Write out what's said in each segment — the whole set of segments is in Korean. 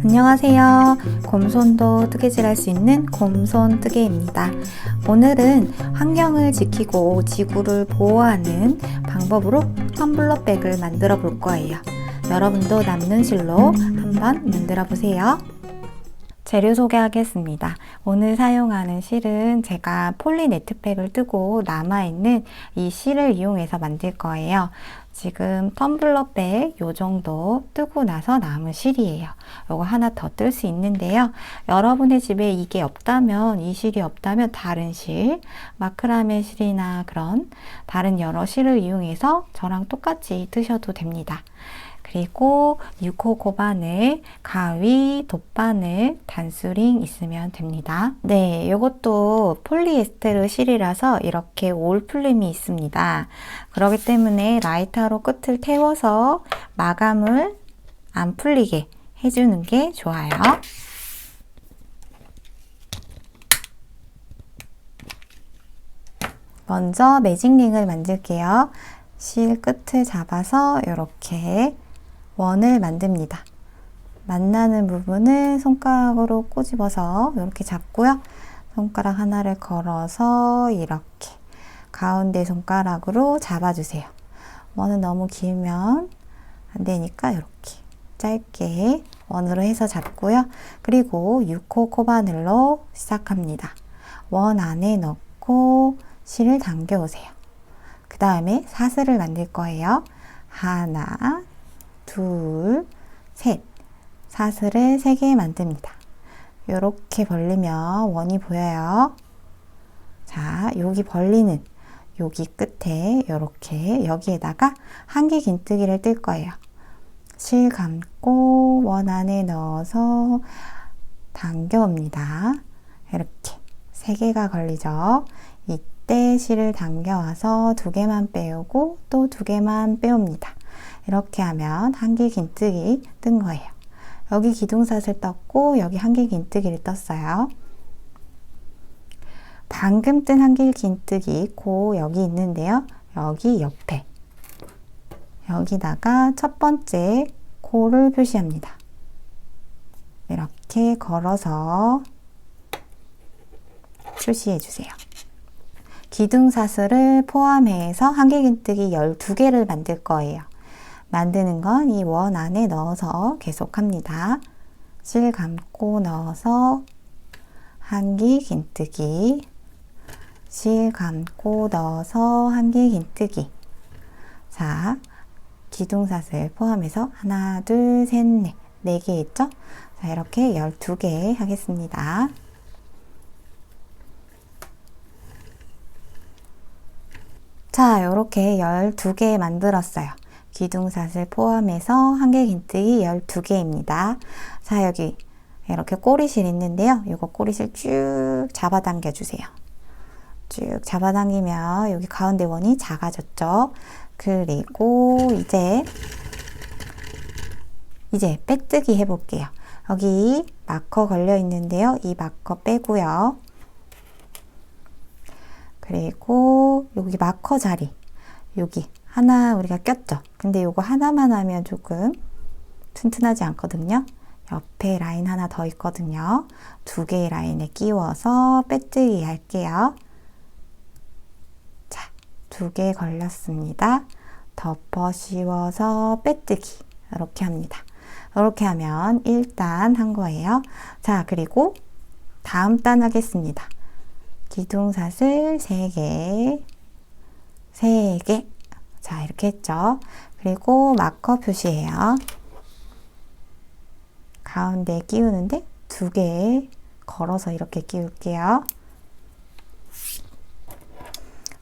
안녕하세요. 곰손도 뜨개질 할 수 있는 곰손 뜨개입니다. 오늘은 환경을 지키고 지구를 보호하는 방법으로 텀블러백을 만들어 볼 거예요. 여러분도 남는 실로 한번 만들어 보세요. 재료 소개하겠습니다. 오늘 사용하는 실은 제가 폴리 네트팩을 뜨고 남아있는 이 실을 이용해서 만들 거예요. 지금 텀블러백 요 정도 뜨고 나서 남은 실이에요. 요거 하나 더 뜰 수 있는데요. 여러분의 집에 이게 없다면, 이 실이 없다면 다른 실, 마크라메 실이나 그런 다른 여러 실을 이용해서 저랑 똑같이 뜨셔도 됩니다. 그리고 6호 고바늘, 가위, 돗바늘, 단수링 있으면 됩니다. 네, 이것도 폴리에스테르 실이라서 이렇게 올 풀림이 있습니다. 그렇기 때문에 라이터로 끝을 태워서 마감을 안 풀리게 해주는 게 좋아요. 먼저 매직링을 만들게요. 실 끝을 잡아서 이렇게 원을 만듭니다. 만나는 부분을 손가락으로 꼬집어서 이렇게 잡고요. 손가락 하나를 걸어서 이렇게 가운데 손가락으로 잡아주세요. 원은 너무 길면 안 되니까 이렇게 짧게 원으로 해서 잡고요. 그리고 6호 코바늘로 시작합니다. 원 안에 넣고 실을 당겨 오세요. 그 다음에 사슬을 만들 거예요. 하나, 둘, 셋. 사슬을 3개 만듭니다. 이렇게 벌리면 원이 보여요. 자, 여기 벌리는 여기 끝에 이렇게 여기에다가 한길 긴뜨기를 뜰 거예요. 실 감고 원 안에 넣어서 당겨옵니다. 이렇게 3개가 걸리죠. 이때 실을 당겨와서 2개만 빼오고 또 2개만 빼옵니다. 이렇게 하면 한길 긴뜨기 뜬 거예요. 여기 기둥사슬 떴고 여기 한길 긴뜨기를 떴어요. 방금 뜬 한길 긴뜨기 코 여기 있는데요. 여기 옆에 여기다가 첫 번째 코를 표시합니다. 이렇게 걸어서 표시해 주세요. 기둥사슬을 포함해서 한길 긴뜨기 12개를 만들 거예요. 만드는 건 이 원 안에 넣어서 계속합니다. 실 감고 넣어서 한길 긴뜨기, 실 감고 넣어서 한길 긴뜨기. 자, 기둥사슬 포함해서 하나, 둘, 셋, 넷, 4개 있죠? 자, 이렇게 12개 하겠습니다. 자, 이렇게 12개 만들었어요. 기둥사슬 포함해서 한길 긴뜨기 12개입니다. 자, 여기 이렇게 꼬리실 있는데요. 이거 꼬리실 쭉 잡아당겨 주세요. 쭉 잡아당기면 여기 가운데 원이 작아졌죠. 그리고 이제 빼뜨기 해볼게요. 여기 마커 걸려 있는데요. 이 마커 빼고요. 그리고 여기 마커 자리 여기 하나 우리가 꼈죠. 근데 요거 하나만 하면 조금 튼튼하지 않거든요. 옆에 라인 하나 더 있거든요. 2개의 라인에 끼워서 빼뜨기 할게요. 자, 2개 걸렸습니다. 덮어 씌워서 빼뜨기 이렇게 합니다. 이렇게 하면 1단 한 거예요. 자, 그리고 다음 단 하겠습니다. 기둥사슬 3개, 3개. 자, 이렇게 했죠. 그리고 마커 표시해요. 가운데 끼우는데 2개 걸어서 이렇게 끼울게요.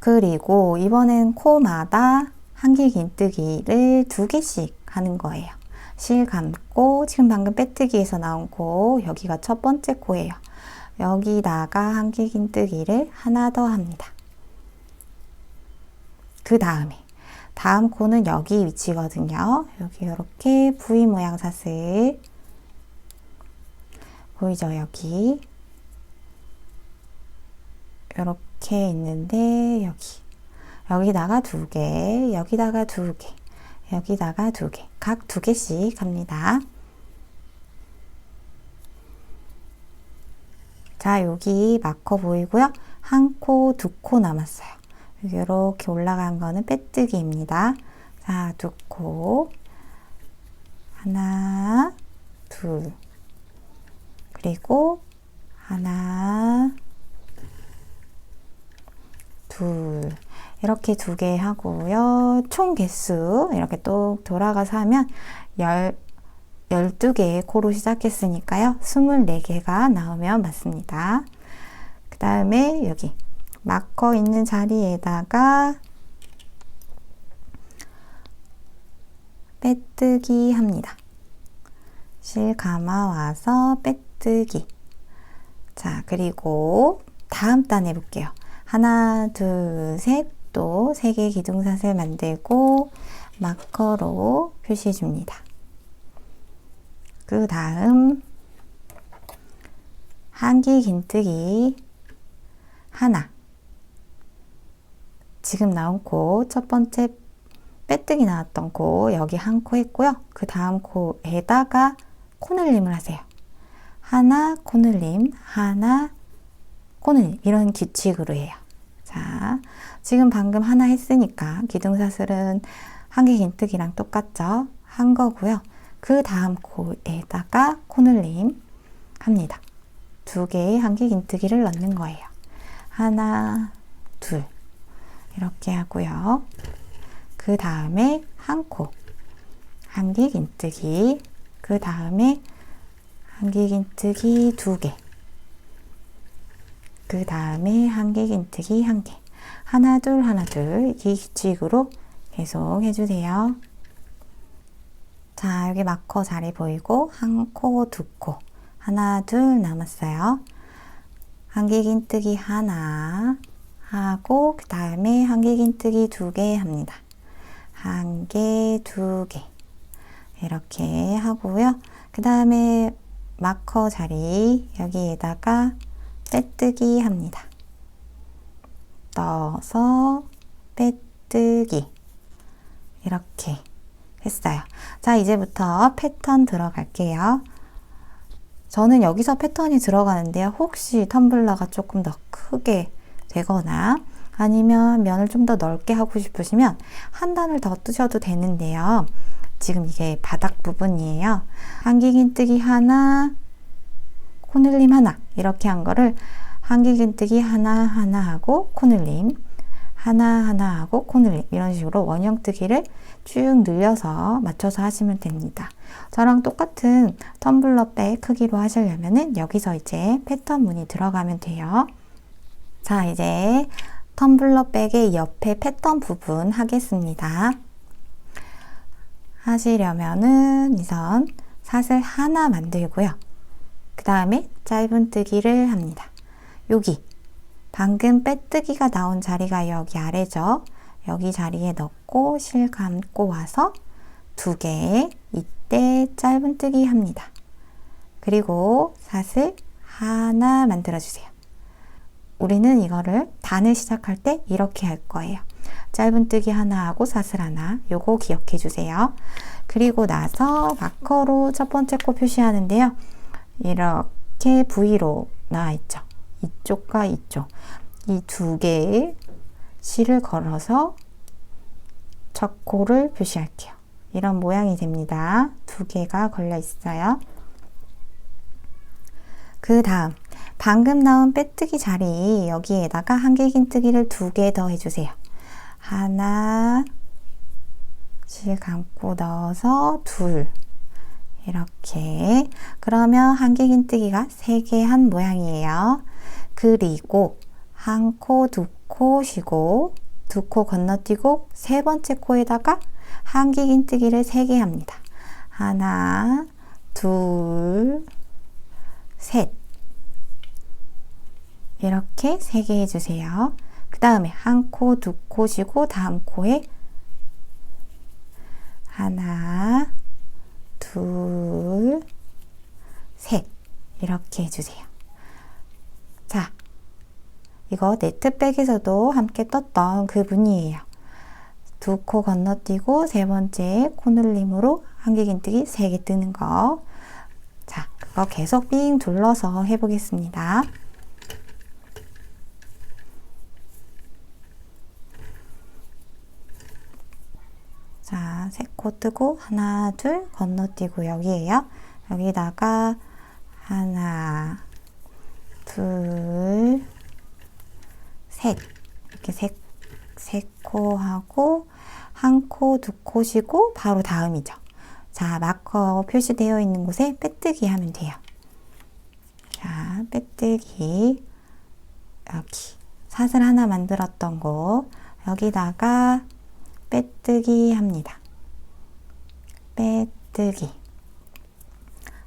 그리고 이번엔 코마다 한길 긴뜨기를 2개씩 하는 거예요. 실 감고 지금 방금 빼뜨기에서 나온 코 여기가 첫 번째 코예요. 여기다가 한길 긴뜨기를 하나 더 합니다. 그 다음에 다음 코는 여기 위치거든요. 여기 이렇게 V 모양 사슬 보이죠? 여기 이렇게 있는데 여기다가 2개, 여기다가 2개, 여기다가 2개, 각 2개씩 합니다. 자, 여기 마커 보이고요. 한 코, 두 코 남았어요. 이렇게 올라간 거는 빼뜨기입니다. 자, 두 코. 하나, 둘. 그리고 하나, 둘. 이렇게 두 개 하고요. 총 개수 이렇게 또 돌아가서 하면 12개의 코로 시작했으니까요. 24개가 나오면 맞습니다. 그 다음에 여기 마커 있는 자리에다가 빼뜨기 합니다. 실 감아와서 빼뜨기. 자, 그리고 다음 단 해볼게요. 하나, 둘, 셋, 또 3개의 기둥사슬 만들고 마커로 표시해 줍니다. 그 다음 한길 긴뜨기 하나. 지금 나온 코, 첫 번째 빼뜨기 나왔던 코, 여기 한 코 했고요. 그 다음 코에다가 코늘림을 하세요. 하나 코늘림, 하나 코늘림, 이런 규칙으로 해요. 자, 지금 방금 하나 했으니까 기둥사슬은 한길 긴뜨기랑 똑같죠? 한 거고요. 그 다음 코에다가 코늘림 합니다. 2개의 한길 긴뜨기를 넣는 거예요. 하나, 둘 이렇게 하고요. 그 다음에 한 코 한길 긴뜨기, 그 다음에 한길 긴뜨기 2개, 그 다음에 한길 긴뜨기 1개. 하나 둘 하나 둘, 이 규칙으로 계속 해주세요. 자, 여기 마커 자리 보이고 한 코, 두 코, 하나 둘 남았어요. 한길 긴뜨기 하나 하고 그 다음에 한길 긴뜨기 2개 합니다. 1개, 2개 이렇게 하고요. 그 다음에 마커 자리 여기에다가 빼뜨기 합니다. 넣어서 빼뜨기 이렇게 했어요. 자, 이제부터 패턴 들어갈게요. 저는 여기서 패턴이 들어가는데요. 혹시 텀블러가 조금 더 크게 되거나 아니면 면을 좀 더 넓게 하고 싶으시면 한 단을 더 뜨셔도 되는데요. 지금 이게 바닥 부분이에요. 한길 긴뜨기 하나, 코늘림 하나 이렇게 한 거를 한길 긴뜨기 하나 하고 코늘림 하나 하고 코늘림, 이런 식으로 원형뜨기를 쭉 늘려서 맞춰서 하시면 됩니다. 저랑 똑같은 텀블러백 크기로 하시려면은 여기서 이제 패턴 무늬 들어가면 돼요. 자, 이제 텀블러백의 옆에 패턴 부분 하겠습니다. 하시려면은 우선 사슬 하나 만들고요. 그 다음에 짧은뜨기를 합니다. 여기 방금 빼뜨기가 나온 자리가 여기 아래죠. 여기 자리에 넣고 실 감고 와서 2개, 이때 짧은뜨기 합니다. 그리고 사슬 하나 만들어 주세요. 우리는 이거를 단을 시작할 때 이렇게 할 거예요. 짧은뜨기 하나 하고 사슬 하나, 요거 기억해 주세요. 그리고 나서 마커로 첫 번째 코 표시하는데요. 이렇게 V로 나와 있죠. 이쪽과 이쪽, 이 2개의 실을 걸어서 첫 코를 표시할게요. 이런 모양이 됩니다. 2개가 걸려 있어요. 그 다음 방금 나온 빼뜨기 자리 여기에다가 한길 긴뜨기를 2개 더 해주세요. 하나, 실 감고 넣어서 둘, 이렇게. 그러면 한길 긴뜨기가 3개 한 모양이에요. 그리고 한 코, 두 코 쉬고 2코 건너뛰고 세 번째 코에다가 한길 긴뜨기를 3개 합니다. 하나, 둘, 셋. 이렇게 3개 해주세요. 그 다음에 한 코, 두 코 쉬고 다음 코에 하나, 둘, 셋. 이렇게 해주세요. 자, 이거 네트백에서도 함께 떴던 그 무늬예요. 2코 건너뛰고 세 번째 코늘림으로 한길 긴뜨기 3개 뜨는 거. 자, 그거 계속 삥 둘러서 해보겠습니다. 코 뜨고 하나, 둘 건너뛰고 여기에요. 여기다가 하나, 둘, 셋 이렇게 세 코 하고 한 코, 두 코 쉬고 바로 다음이죠. 자, 마커 표시되어 있는 곳에 빼뜨기 하면 돼요. 자, 빼뜨기 여기 사슬 하나 만들었던 곳 여기다가 빼뜨기 합니다. 빼뜨기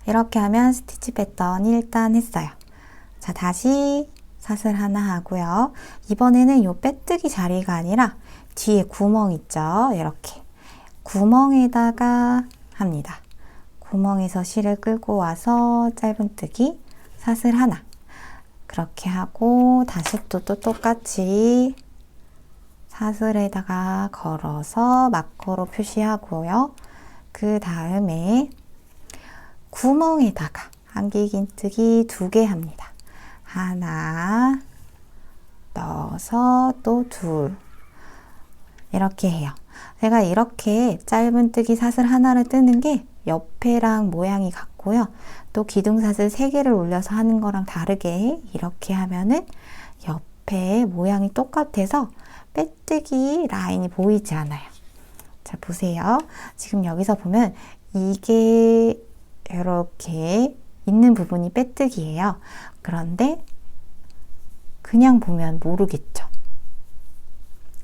이렇게 하면 스티치 패턴 1단 했어요. 자, 다시 사슬 하나 하고요. 이번에는 요 빼뜨기 자리가 아니라 뒤에 구멍 있죠? 이렇게 구멍에다가 합니다. 구멍에서 실을 끌고 와서 짧은뜨기 사슬 하나 그렇게 하고 다시 또 똑같이 사슬에다가 걸어서 마커로 표시하고요. 그 다음에 구멍에다가 한길긴뜨기 2개 합니다. 하나 넣어서 또 둘 이렇게 해요. 제가 이렇게 짧은뜨기 사슬 하나를 뜨는 게 옆에랑 모양이 같고요. 또 기둥사슬 3개를 올려서 하는 거랑 다르게 이렇게 하면은 옆에 모양이 똑같아서 빼뜨기 라인이 보이지 않아요. 자, 보세요. 지금 여기서 보면 이게 이렇게 있는 부분이 빼뜨기예요. 그런데 그냥 보면 모르겠죠.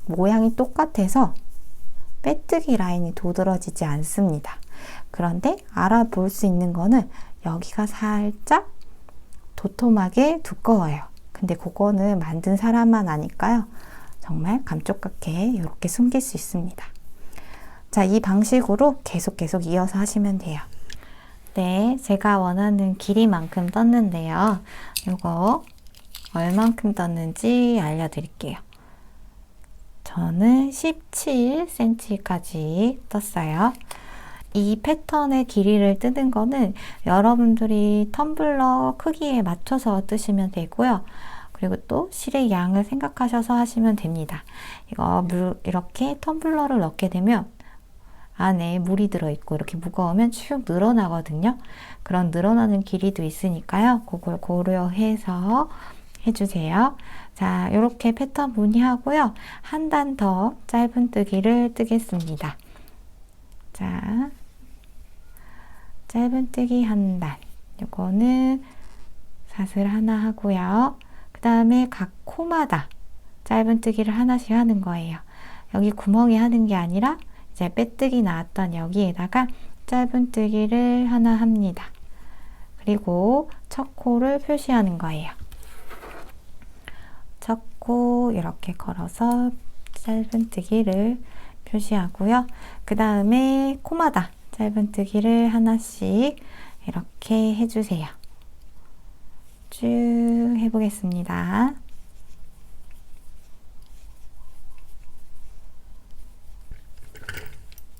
모양이 똑같아서 빼뜨기 라인이 도드라지지 않습니다. 그런데 알아볼 수 있는 거는 여기가 살짝 도톰하게 두꺼워요. 근데 그거는 만든 사람만 아니까요. 정말 감쪽같게 이렇게 숨길 수 있습니다. 자, 이 방식으로 계속 이어서 하시면 돼요. 네, 제가 원하는 길이만큼 떴는데요. 이거 얼만큼 떴는지 알려드릴게요. 저는 17cm까지 떴어요. 이 패턴의 길이를 뜨는 거는 여러분들이 텀블러 크기에 맞춰서 뜨시면 되고요. 그리고 또 실의 양을 생각하셔서 하시면 됩니다. 이거 이렇게 텀블러를 넣게 되면 안에 물이 들어있고 이렇게 무거우면 쭉 늘어나거든요. 그런 늘어나는 길이도 있으니까요. 그걸 고려해서 해주세요. 자, 이렇게 패턴 무늬하고요. 한 단 더 짧은뜨기를 뜨겠습니다. 자, 짧은뜨기 한 단. 요거는 사슬 하나 하고요. 그 다음에 각 코마다 짧은뜨기를 하나씩 하는 거예요. 여기 구멍에 하는 게 아니라 이제 빼뜨기 나왔던 여기에다가 짧은뜨기를 하나 합니다. 그리고 첫 코를 표시하는 거예요. 첫 코 이렇게 걸어서 짧은뜨기를 표시하고요. 그 다음에 코마다 짧은뜨기를 하나씩 이렇게 해주세요. 쭉 해보겠습니다.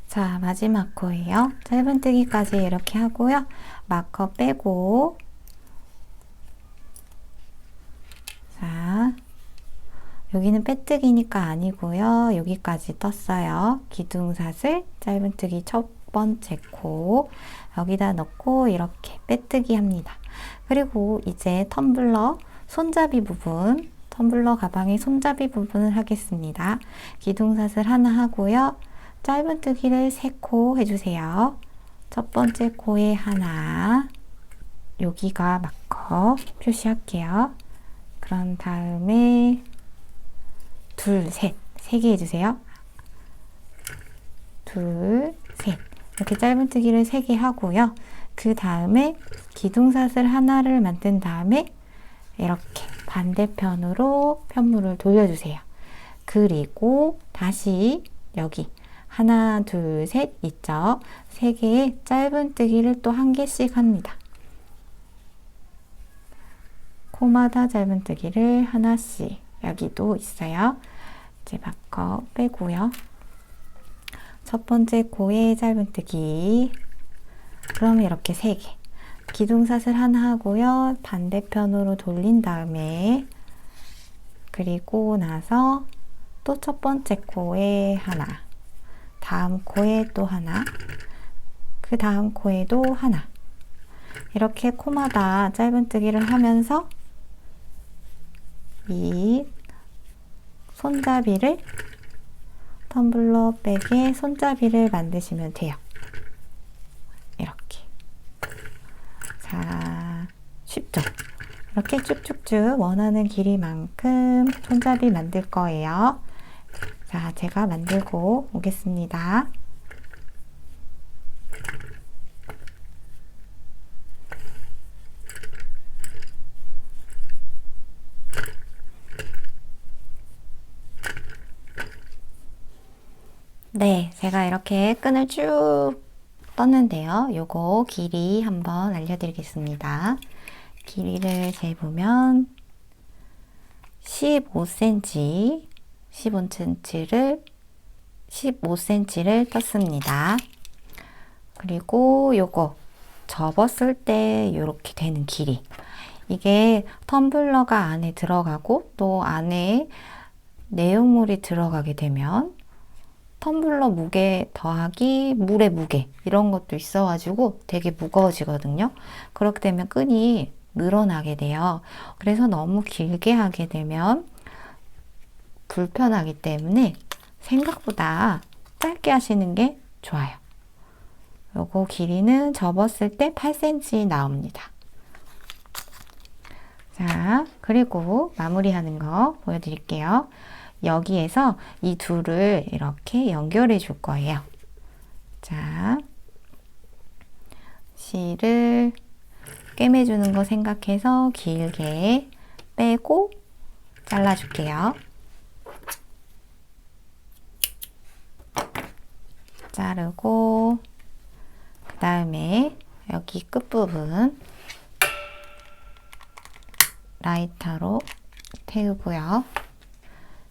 자, 마지막 코예요. 짧은뜨기까지 이렇게 하고요. 마커 빼고 자, 여기는 빼뜨기니까 아니고요. 여기까지 떴어요. 기둥사슬 짧은뜨기 첫 번째 코 여기다 넣고 이렇게 빼뜨기 합니다. 그리고 이제 텀블러 손잡이 부분 텀블러 가방의 손잡이 부분을 하겠습니다. 기둥사슬 하나 하고요. 짧은뜨기를 3코 해주세요. 첫 번째 코에 하나 여기가 마커 표시할게요. 그런 다음에 둘, 셋, 3개 해주세요. 둘, 셋 이렇게 짧은뜨기를 3개 하고요. 그 다음에 기둥사슬 하나를 만든 다음에 이렇게 반대편으로 편물을 돌려주세요. 그리고 다시 여기 하나, 둘, 셋 있죠? 3개의 짧은뜨기를 또 1개씩 합니다. 코마다 짧은뜨기를 하나씩 여기도 있어요. 이제 마커 빼고요. 첫 번째 코에 짧은뜨기 그럼 이렇게 3개 기둥사슬 하나 하고요. 반대편으로 돌린 다음에 그리고 나서 또 첫 번째 코에 하나 다음 코에 또 하나, 그 다음 코에도 하나. 이렇게 코마다 짧은뜨기를 하면서 이 손잡이를, 텀블러 백의 손잡이를 만드시면 돼요. 이렇게. 자, 쉽죠? 이렇게 쭉쭉쭉 원하는 길이만큼 손잡이 만들 거예요. 자, 제가 만들고 오겠습니다. 네, 제가 이렇게 끈을 쭉 떴는데요. 요거 길이 한번 알려드리겠습니다. 길이를 재보면 15cm, 15cm를 떴습니다. 그리고 요거 접었을 때 이렇게 되는 길이, 이게 텀블러가 안에 들어가고 또 안에 내용물이 들어가게 되면 텀블러 무게 더하기 물의 무게, 이런 것도 있어가지고 되게 무거워지거든요. 그렇게 되면 끈이 늘어나게 돼요. 그래서 너무 길게 하게 되면 불편하기 때문에 생각보다 짧게 하시는 게 좋아요. 요거 길이는 접었을 때 8cm 나옵니다. 자, 그리고 마무리하는 거 보여드릴게요. 여기에서 이 둘을 이렇게 연결해 줄 거예요. 자, 실을 꿰매주는 거 생각해서 길게 빼고 잘라줄게요. 자르고, 그 다음에 여기 끝부분 라이터로 태우고요.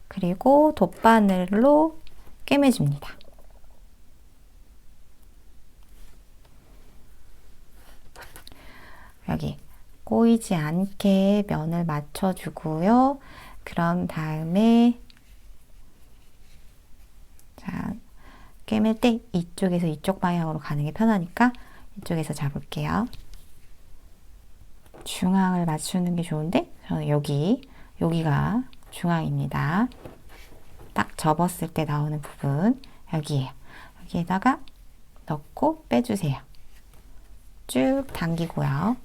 그리고 돗바늘로 꿰매줍니다. 여기 꼬이지 않게 면을 맞춰주고요. 그런 다음에 자, 꿰맬 때 이쪽에서 이쪽 방향으로 가는 게 편하니까 이쪽에서 잡을게요. 중앙을 맞추는 게 좋은데 저는 여기가 중앙입니다. 딱 접었을 때 나오는 부분 여기에요. 여기에다가 넣고 빼주세요. 쭉 당기고요.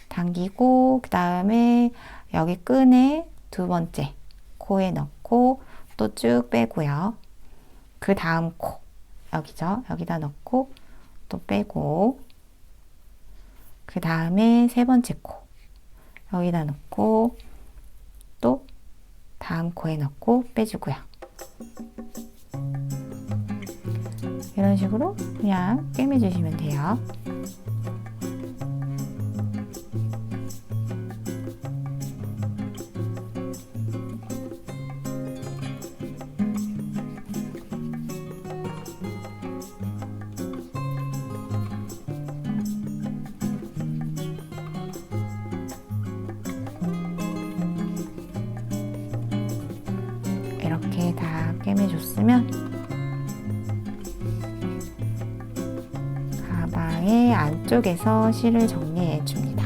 당기고 그 다음에 여기 끈에 두 번째 코에 넣고 또 쭉 빼고요. 그 다음 코 여기죠. 여기다 넣고 또 빼고, 그 다음에 세 번째 코 여기다 넣고 또 다음 코에 넣고 빼주고요. 이런 식으로 그냥 꿰매주시면 돼요. 이렇게 다 꿰매줬으면 가방의 안쪽에서 실을 정리해 줍니다.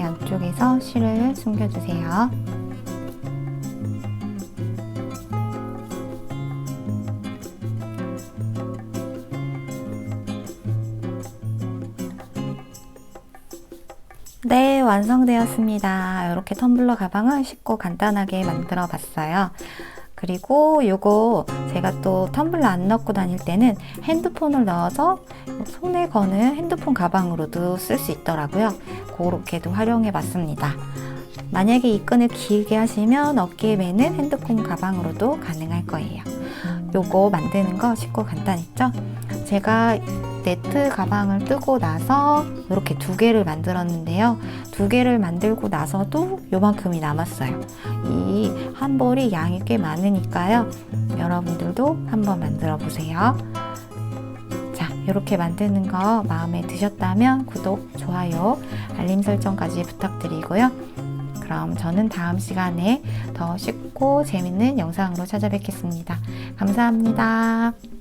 안쪽에서 실을 숨겨주세요. 네, 완성되었습니다. 이렇게 텀블러 가방을 쉽고 간단하게 만들어 봤어요. 그리고 요거 제가 또 텀블러 안 넣고 다닐 때는 핸드폰을 넣어서 손에 거는 핸드폰 가방으로도 쓸 수 있더라고요. 그렇게도 활용해 봤습니다. 만약에 이 끈을 길게 하시면 어깨에 매는 핸드폰 가방으로도 가능할 거예요. 요거 만드는 거 쉽고 간단했죠? 제가 네트 가방을 뜨고 나서 이렇게 2개를 만들었는데요. 2개를 만들고 나서도 요만큼이 남았어요. 이 한 벌이 양이 꽤 많으니까요. 여러분들도 한번 만들어 보세요. 자, 이렇게 만드는 거 마음에 드셨다면 구독, 좋아요, 알림 설정까지 부탁드리고요. 그럼 저는 다음 시간에 더 쉽고 재밌는 영상으로 찾아뵙겠습니다. 감사합니다.